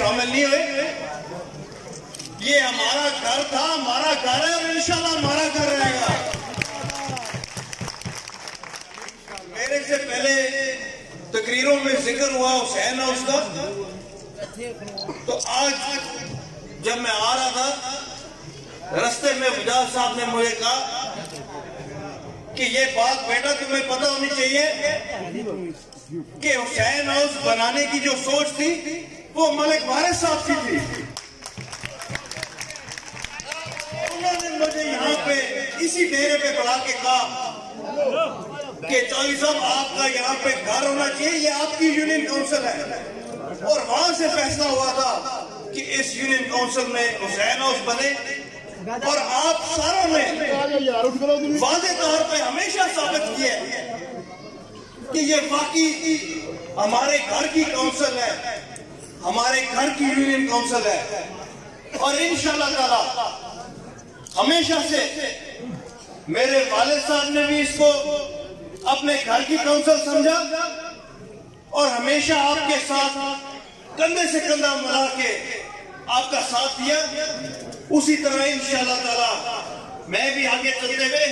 शामिल नहीं हुए। ये हमारा घर था, हमारा घर है और इंशाल्लाह हमारा घर रहेगा। मेरे से पहले तकरीरों में जिक्र हुआ हुसैन हाउस का, तो आज जब मैं आ रहा था रास्ते में बजाज साहब ने मुझे कहा कि ये बात बेटा तुम्हें पता होनी चाहिए कि हुसैन हाउस बनाने की जो सोच थी वो मलिक वारिस साहब की थी। उन्होंने मुझे यहाँ पे इसी डेरे पे बुला के कहा कि चौधरी साहब आपका यहाँ पे घर होना चाहिए, ये आपकी यूनियन काउंसिल है। और वहां से फैसला हुआ था कि इस यूनियन काउंसिल में हुसैन हाउस बने। और आप सारों ने वादे तौर पे हमेशा साबित किया कि ये वाकई हमारे घर की काउंसिल है, हमारे घर की यूनियन काउंसिल है। और इंशाल्लाह ताला हमेशा से मेरे वालिद साहब ने भी इसको अपने घर की काउंसिल समझा और हमेशा आपके साथ कंधे से कंधा मिला के आपका साथ दिया। उसी तरह इंशाल्लाह ताला मैं भी आगे चलते हुए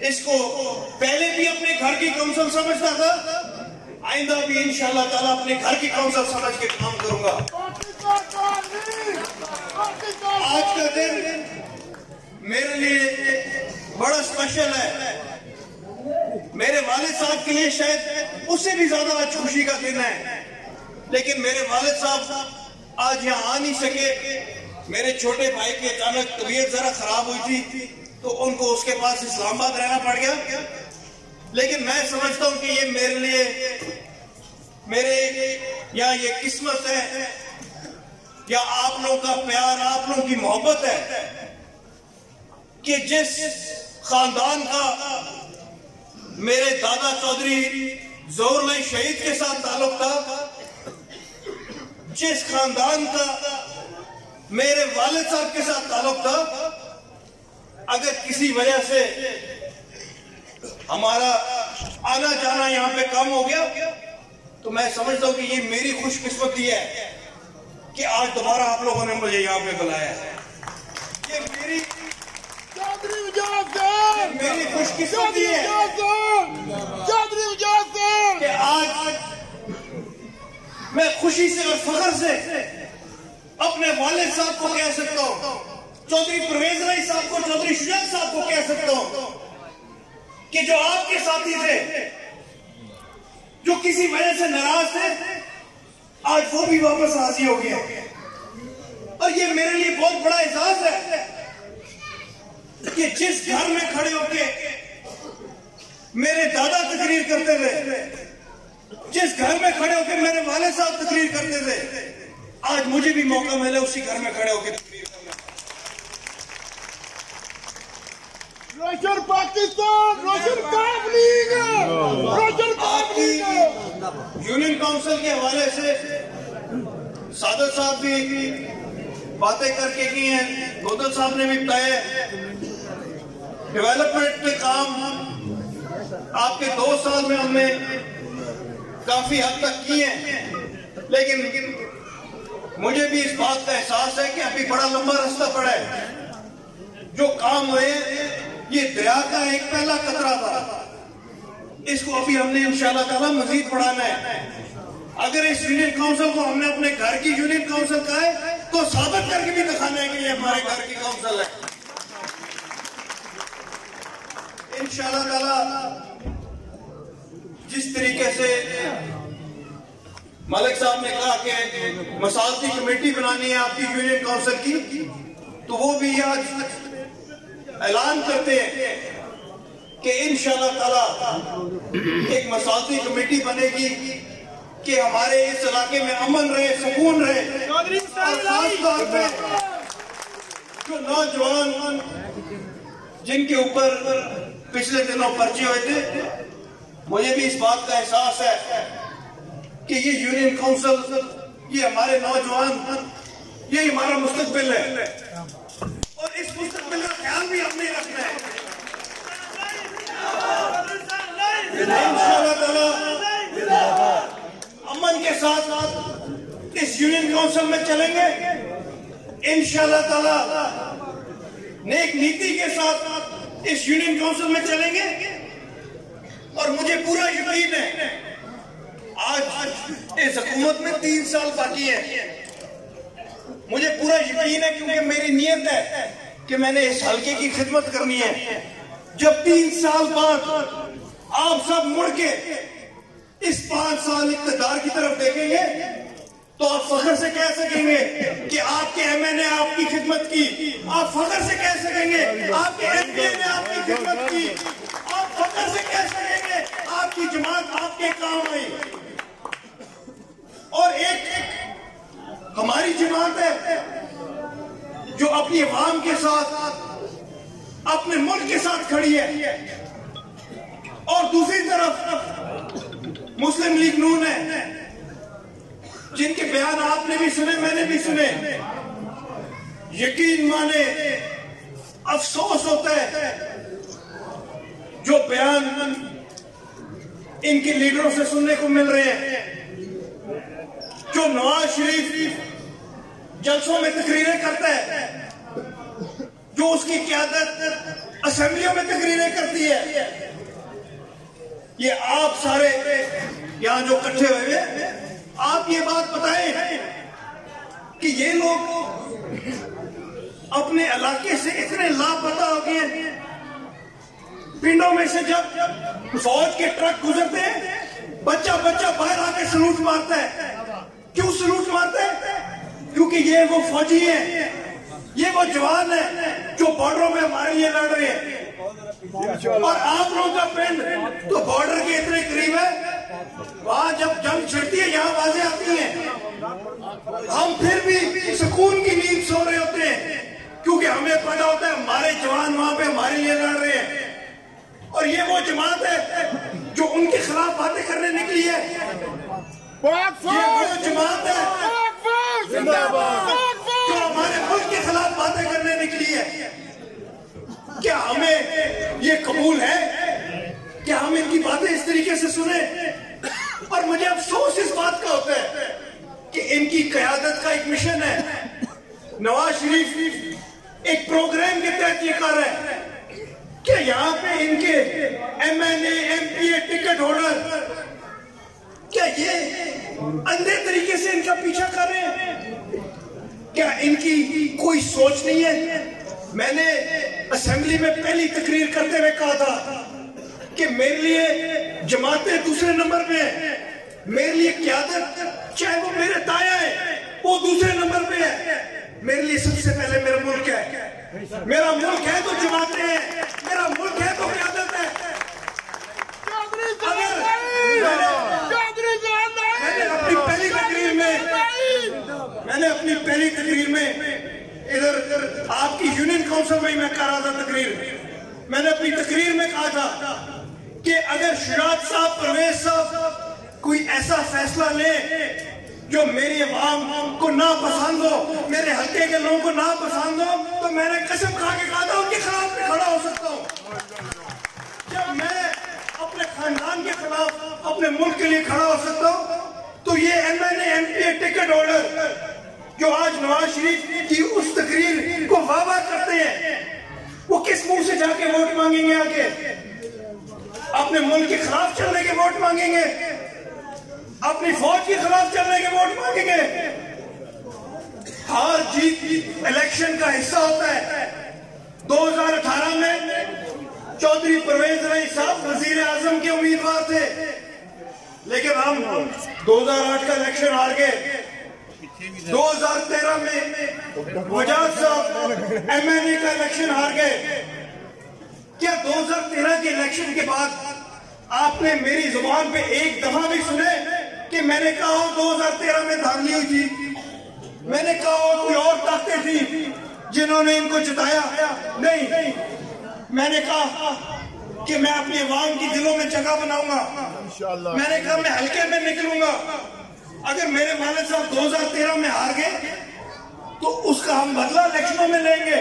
इसको पहले भी अपने घर की काउंसिल समझता था, आइंदा भी इंशाल्लाह ताला अपने घर की काउंसिल समझ के काम करूंगा। आज का दिन मेरे लिए बड़ा स्पेशल है। मेरे वालिद साहब के लिए शायद उससे भी ज्यादा आज खुशी का दिन है, लेकिन मेरे वालिद साहब आज यहाँ आ नहीं सके। मेरे छोटे भाई की अचानक तबीयत जरा खराब हुई थी तो उनको उसके पास इस्लामाबाद रहना पड़ गया। लेकिन मैं समझता हूँ कि ये मेरे लिए मेरे या ये किस्मत है या आप लोगों का प्यार, आप लोगों की मोहब्बत है कि जिस खानदान का मेरे दादा चौधरी ज़ोहर शहीद के साथ ताल्लुक था, जिस खानदान का मेरे वालिद साहब के साथ ताल्लुक था, अगर किसी वजह से हमारा आना जाना यहाँ पे कम हो गया तो मैं समझता हूँ कि ये मेरी खुशकिस्मती है कि आज दोबारा आप लोगों ने मुझे यहाँ पे बुलाया है। ये मेरी खुशकिस्मती है कि आज मैं खुशी से और फख्र से अपने वालिद साहब को कह सकता हूँ, चौधरी परवेज राय साहब को, चौधरी शुजात साहब को कह सकता हूँ कि जो आपके साथी थे, जो किसी वजह से नाराज थे, आज वो भी वापस हाजिर हो गए। और ये मेरे लिए बहुत बड़ा एहसास है कि जिस घर में खड़े होके मेरे दादा तकरीर करते थे, जिस घर में खड़े होके मेरे वालिद साहब तकरीर करते थे, आज मुझे भी मौका मिला उसी घर में खड़े होकर तकरीर करना। रोशन पाकिस्तान, रोशन काफ लीग, रोशन काफ लीग। यूनियन काउंसिल के हवाले से सादत साहब भी बातें करके की हैं, गोदल साहब ने भी बताया। डेवलपमेंट के काम आपके 2 साल में हमने काफी हद तक किए हैं, लेकिन मुझे भी इस बात का एहसास है कि अभी बड़ा लंबा रास्ता पड़ा है। जो काम हुए ये दरिया का एक पहला कतरा था, इसको अभी हमने इंशाल्लाह ताला मजीद बढ़ाना है। अगर इस यूनियन काउंसिल को हमने अपने घर की यूनियन काउंसिल कहा है तो साबित करके भी दिखाना है कि ये हमारे घर की काउंसिल है। इंशाल्लाह ताला जिस तरीके से मलिक साहब ने कहा कि मसालती कमेटी बनानी है आपकी यूनियन काउंसिल की, तो वो भी आज ऐलान करते हैं कि इंशाल्लाह ताला एक मसालती कमेटी बनेगी कि हमारे इस इलाके में अमन रहे, सुकून रहे। और खास तौर पे जो नौजवान जिनके ऊपर पिछले दिनों पर्चे हुए थे, मुझे भी इस बात का एहसास है कि ये यूनियन काउंसिल, ये हमारे नौजवान, ये हमारा मुस्तकबिल है और इस मुस्तकबिल का ख्याल भी हमने रखना है। इंशाअल्लाह ताला अमन के साथ इस यूनियन काउंसिल में चलेंगे इंशाअल्लाह ताला, नेक नीति के साथ इस यूनियन काउंसिल में चलेंगे। और मुझे पूरा यकीन है आज इस हुकूमत में 3 साल बाकी है, मुझे पूरा यकीन है क्योंकि मेरी नीयत है कि मैंने इस हल्के की खिदमत करनी है। जब 3 साल बाद आप सब मुड़ के इस 5 साल इक़्तिदार की तरफ देखेंगे तो आप फख्र से कह सकेंगे कि आपके एमए ने आपकी खिदमत की। आप फख्र से कह सकेंगे आपके एमपीए ने आपकी खिदमत की। आप फख्र से कह सकेंगे आपकी जमात आपके काम आई। और एक हमारी जमात है जो अपनी अवाम के साथ, अपने मुल्क के साथ खड़ी है, और दूसरी तरफ मुस्लिम लीग नून है जिनके बयान आपने भी सुने, मैंने भी सुने। यकीन माने अफसोस होता है जो बयान इनके लीडरों से सुनने को मिल रहे हैं। जो नवाज शरीफ जलसों में तकरीरें करता है, जो उसकी क़यादत असेंबलियों में तकरीरें करती है, ये आप सारे यहां जो इकट्ठे हुए हैं, आप ये बात बताएं कि ये लोग अपने इलाके से इतने लापता हो गए हैं। पिंडों में से जब फौज के ट्रक गुजरते हैं, बच्चा बच्चा बाहर आके सलूट मारता है। क्यों सलूट मारता है? क्योंकि ये वो फौजी हैं, ये वो जवान है जो बॉर्डरों में हमारे लिए लड़ रहे हैं। और आप लोगों का पिंड तो बॉर्डर के इतने करीब है, वहां जब जंग छिड़ती है यहाँ आवाजें आती हैं, हम फिर भी सुकून की नींद सो रहे होते हैं क्योंकि हमें पता होता है हमारे जवान वहां पे हमारे लिए लड़ रहे हैं। और ये वो जमात है जो उनके खिलाफ बातें करने निकली है। ये वो जमात है जो हमारे मुल्क के खिलाफ बातें करने निकली है। क्या हमें ये कबूल है? क्या हम इनकी बातें इस तरीके से सुने? और मुझे अफसोस इस बात का होता है कि इनकी क़यादत का एक मिशन है। नवाज शरीफ एक प्रोग्राम के तहत ये कर रहे हैं कि यहाँ पे इनके एमएनए एमपीए टिकट होल्डर क्या ये अंधे तरीके से इनका पीछा कर रहे हैं? क्या इनकी कोई सोच नहीं है? मैंने असेंबली में पहली तकरीर करते हुए कहा था कि मेरे लिए जमातें दूसरे नंबर पे है, मेरे लिए क़यादत चाहे वो मेरे ताया है वो दूसरे नंबर पे है। मेरे लिए सबसे पहले मेरा मुल्क है। मेरा मुल्क है तो जमातें हैं, मेरा मुल्क है तो क़यादत है। मैंने अपनी पहली तकरीर में इधर आपकी यूनियन काउंसिल में मैं कर रहा था तकरीर, मैंने अपनी तकरीर में कहा था कि अगर शुजात साहब, परवेज साहब कोई ऐसा फैसला ले जो मेरी अवाम को ना पसंद हो, मेरे हल्के के लोगों को ना पसंद हो, तो मैंने कसम खा के कहा था उनके खिलाफ भी खड़ा हो सकता हूँ। जब मैं अपने खानदान के खिलाफ, अपने मुल्क के लिए खड़ा हो सकता हूँ, तो ये एमएनए एमपीए टिकट होल्डर जो आज नवाज शरीफ की उस तकरीर को वाह करते हैं, वो किस मुंह से जाके वोट मांगेंगे? आगे अपने मुल्क के खिलाफ चलने के वोट मांगेंगे, अपनी फौज के खिलाफ चलने के वोट मांगेंगे। हार जीत इलेक्शन का हिस्सा होता है। 2018 में चौधरी परवेज रई साहब वजीर आजम के उम्मीदवार थे, लेकिन हम 2008 का इलेक्शन हार गए। 2013 में वजाद साहब एमएनए का इलेक्शन हार गए। क्या 2013 के इलेक्शन के बाद आपने मेरी जुबान पे एक दफा भी सुने कि मैंने कहा हो 2013 में धांधली हुई थी, मैंने कहा हो कोई और ताकतें थी जिन्होंने इनको जिताया? नहीं, मैंने कहा कि मैं अपनी अवाम की दिलों में जगह बनाऊंगा। मैंने कहा मैं हल्के में निकलूंगा। अगर मेरे वालिद साहब 2013 में हार गए तो उसका हम बदला इलेक्शनों में लेंगे।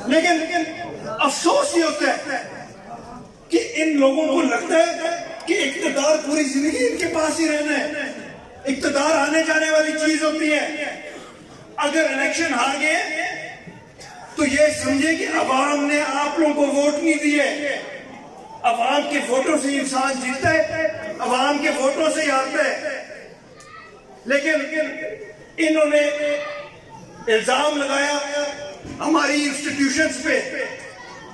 लेकिन अफसोस ये होता है कि इन लोगों को लगता है कि इक़्तिदार पूरी जिंदगी इनके पास ही रहना है। इक़्तिदार आने जाने वाली चीज होती है, अगर इलेक्शन हार गए तो ये समझे कि अवाम ने आप लोगों को वोट नहीं दिए। अवाम के वोटों से इंसान जीतता है, अवाम के वोटों से ही हारता है। लेकिन इन्होंने इल्जाम लगाया हमारी इंस्टीट्यूशंस पे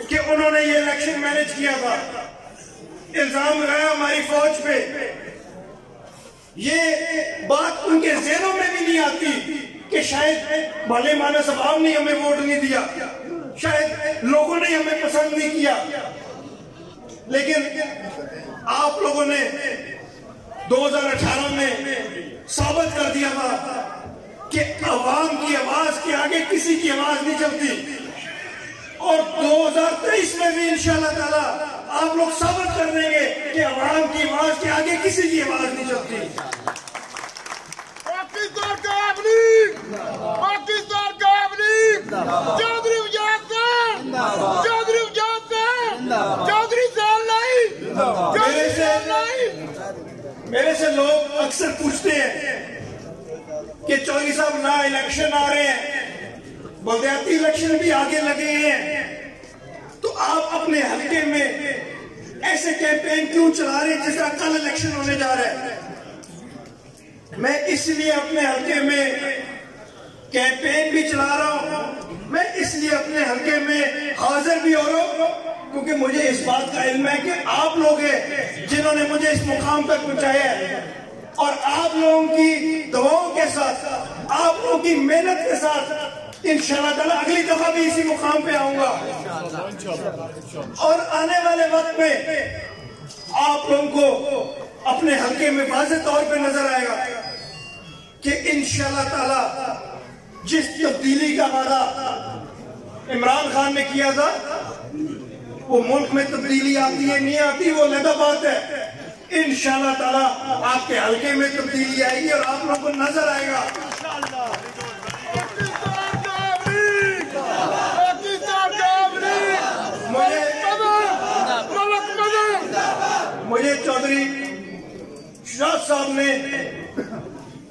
कि उन्होंने ये इलेक्शन मैनेज किया था, इल्जाम लगाया हमारी फौज पे। ये बात उनके ज़हनों में भी नहीं आती कि शायद भले मानस अवाम ने हमें वोट नहीं दिया, शायद लोगों ने हमें पसंद नहीं किया। लेकिन आप लोगों ने 2018 में साबित कर दिया था कि अवाम की आवाज के आगे किसी की आवाज नहीं चलती, और 2023 में भी इंशाल्लाह ताला आप लोग साबित कर देंगे कि अवाम की आवाज के आगे किसी की आवाज नहीं चलती। पाकिस्तान का अमलीग, पाकिस्तान का अमलीग, चौधरी उजाद खान, चौधरी उजाद खान, चौधरी साल नहीं, चौधरी साल नहीं। मेरे से लोग अक्सर पूछते हैं कि चौधरी साहब ना इलेक्शन आ रहे हैं, बलदियाती इलेक्शन भी आगे लगे हैं, तो आप अपने हल्के में ऐसे कैंपेन क्यों चला रहे हैं जिस तरह कल इलेक्शन होने जा रहा है? मैं इसलिए अपने हल्के में कैंपेन भी चला रहा हूं, मैं इसलिए अपने हल्के में हाजिर भी हो रहा हूं क्योंकि मुझे इस बात का इल्म है कि आप लोग हैं जिन्होंने मुझे इस मुकाम तक पहुंचाया है, और आप लोगों की दुआओं के साथ, आप लोगों की मेहनत के साथ इंशाल्लाह ताला अगली दफा भी इसी मुकाम पे आऊंगा। और आने वाले वक्त में आप लोगों को अपने हल्के में वाज़ेह तौर पे नजर आएगा कि इंशाल्लाह ताला जिस तब्दीली का वादा इमरान खान ने किया था, वो मुल्क में तब्दीली आती है नहीं आती वो अलग बात है। इंशाल्लाह ताला आपके हल्के में तब्दीली आएगी और आप लोगों को नजर आएगा। मुझे चौधरी शाह साहब ने,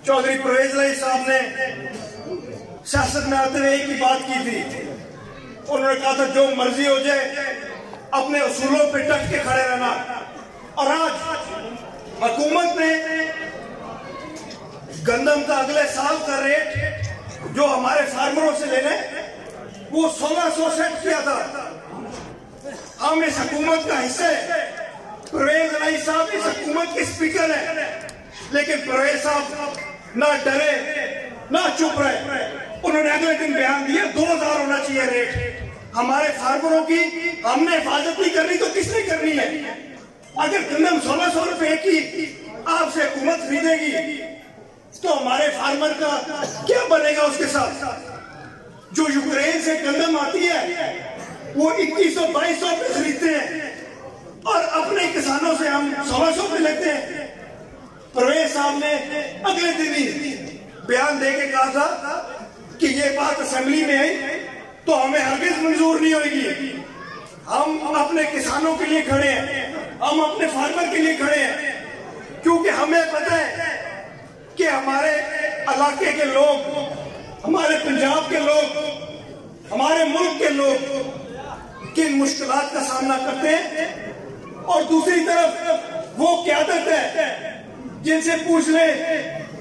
चौधरी परवेज अली साहब ने सियासत में आते हुए एक ही बात की थी। उन्होंने कहा था जो मर्जी हो जाए अपने उसूलों पे टक के खड़े रहना। और आज हुकूमत ने गंदम का अगले साल का रेट जो हमारे फार्मरों से लेने वो 1600 सेट किया था। हम इस हुकूमत का हिस्सा है। परवेज अली साहब इस हुकूमत के स्पीकर हैं, लेकिन परवेज साहब ना डरे ना चुप रहे। उन्होंने अगले दिन बयान दिया 2000 होना चाहिए रेट। हमारे फार्मरों की हमने हिफाजत नहीं करनी तो किसने करनी है? अगर गंदम 1600 रुपए की आपसे हुकूमत खरीदेगी तो हमारे फार्मर का क्या बनेगा उसके साथ? जो यूक्रेन से गंदम आती है वो 2100-2200 पे खरीदते हैं और अपने किसानों से हम 1600 पे लेते हैं। परवेज साहब ने अगले दिन ही बयान देके कहा था कि ये बात असेंबली में आई तो हमें हरगिज मंजूर नहीं होगी। हम अपने किसानों के लिए खड़े हैं, हम अपने फार्मर के लिए खड़े हैं, क्योंकि हमें पता है कि हमारे इलाके के लोग, हमारे पंजाब के लोग, हमारे मुल्क के लोग किन मुश्किलात का सामना करते हैं। और दूसरी तरफ वो क़यादत है जिनसे पूछ ले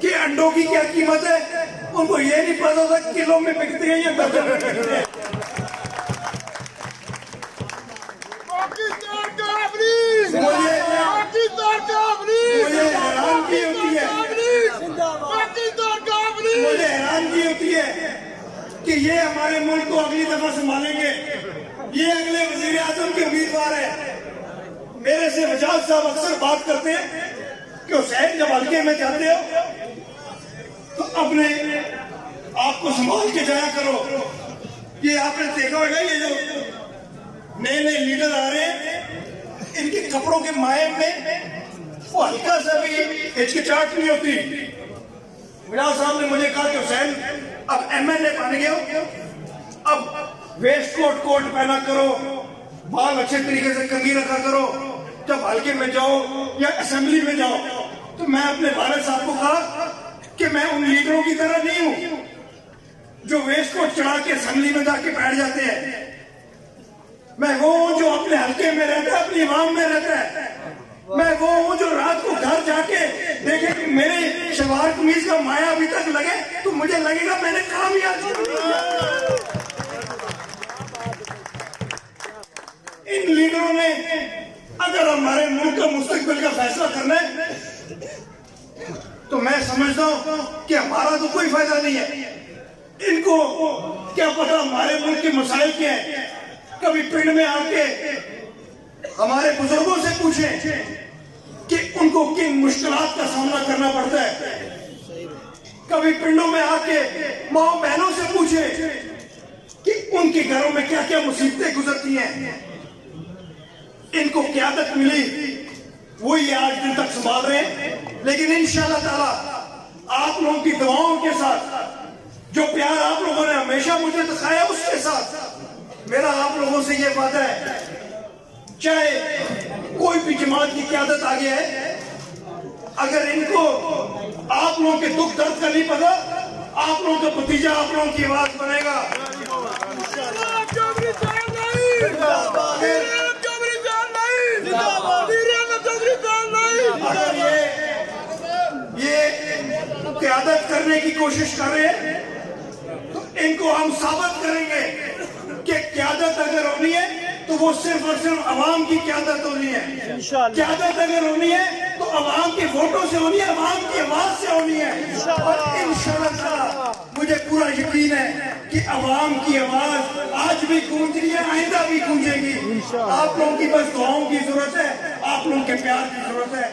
कि अंडों की क्या कीमत है, उनको ये नहीं पता था किलो में बिकते हैं या दर्जन में बिकते हैं। पाकिस्तान का अमरीक, मुझे हैरानगी होती है, पाकिस्तान का अमरीक, मुझे हैरानगी होती है कि ये हमारे मुल्क को अगली दफा संभालेंगे, ये अगले वजीर आजम के उम्मीदवार है। मेरे से वजाद साहब अक्सर बात करते हैं कि हुसैन जब हल्के में जाते हो तो अपने आप को संभाल के जाया करो। ये आपने देखा होगा, ये जो नए नए लीडर आ रहे हैं इनके कपड़ों के मायम में वो हल्का सा भी हिचकिचाहट नहीं होती। वजाद साहब ने मुझे कहा कि हुसैन अब MLA बन गए हो, अब वेस्ट कोट पहना करो, बाल अच्छे तरीके से कंघी रखा करो, जब हल्के में जाओ या असेंबली में जाओ। तो मैं अपने वालिद साहब को कहा कि मैं उन लीडरों की तरह नहीं हूं जो वेस्ट को चढ़ा के असेंबली में जाके बैठ जाते हैं। मैं वो हूं जो अपने हल्के में रहता है, अपनी आवाम में रहता है। मैं वो हूं जो रात को घर जाके देखे कि मेरे शलवार कमीज का माया अभी तक लगे तो मुझे लगेगा मैंने कामयाबी किया। इन लीडरों ने अगर हमारे मुल्क का मुस्तकबिल का फैसला करना है तो मैं समझता हूं कि हमारा तो कोई फायदा नहीं है। इनको क्या पता हमारे मुल्क के मसाइल क्या है। कभी पिंड में आके हमारे बुजुर्गों से पूछें कि उनको किन मुश्किलात का सामना करना पड़ता है। कभी पिंडों में आके माँ बहनों से पूछें कि उनके घरों में क्या क्या मुसीबतें गुजरती हैं। इनको क़यादत मिली वो ये आज दिन तक संभाल रहे हैं, लेकिन इंशाअल्लाह ताला आप लोगों की दुआओं के साथ जो प्यार आप लोगों ने हमेशा मुझे दिखाया उसके साथ मेरा आप लोगों से ये वादा है, चाहे कोई भी जमात की क़यादत आगे है, अगर इनको आप लोगों के दुख दर्द का नहीं पता, आप लोगों का भतीजा आप लोगों की आवाज बनेगा। अगर ये क़यादत करने की कोशिश कर रहे हैं तो इनको हम साबित करेंगे कि क़यादत अगर होनी है तो वो सिर्फ और सिर्फ अवाम की क़यादत होनी है। क़यादत अगर होनी है तो अवाम के वोटों से होनी है, अवाम की आवाज से होनी है। और इंशाअल्लाह मुझे पूरा यकीन है कि अवाम की आवाज आज भी गूंज रही है, आइंदा भी गूंजेगी। आप लोगों की बस दुआओं की जरूरत है, आप लोगों के प्यार की जरूरत है।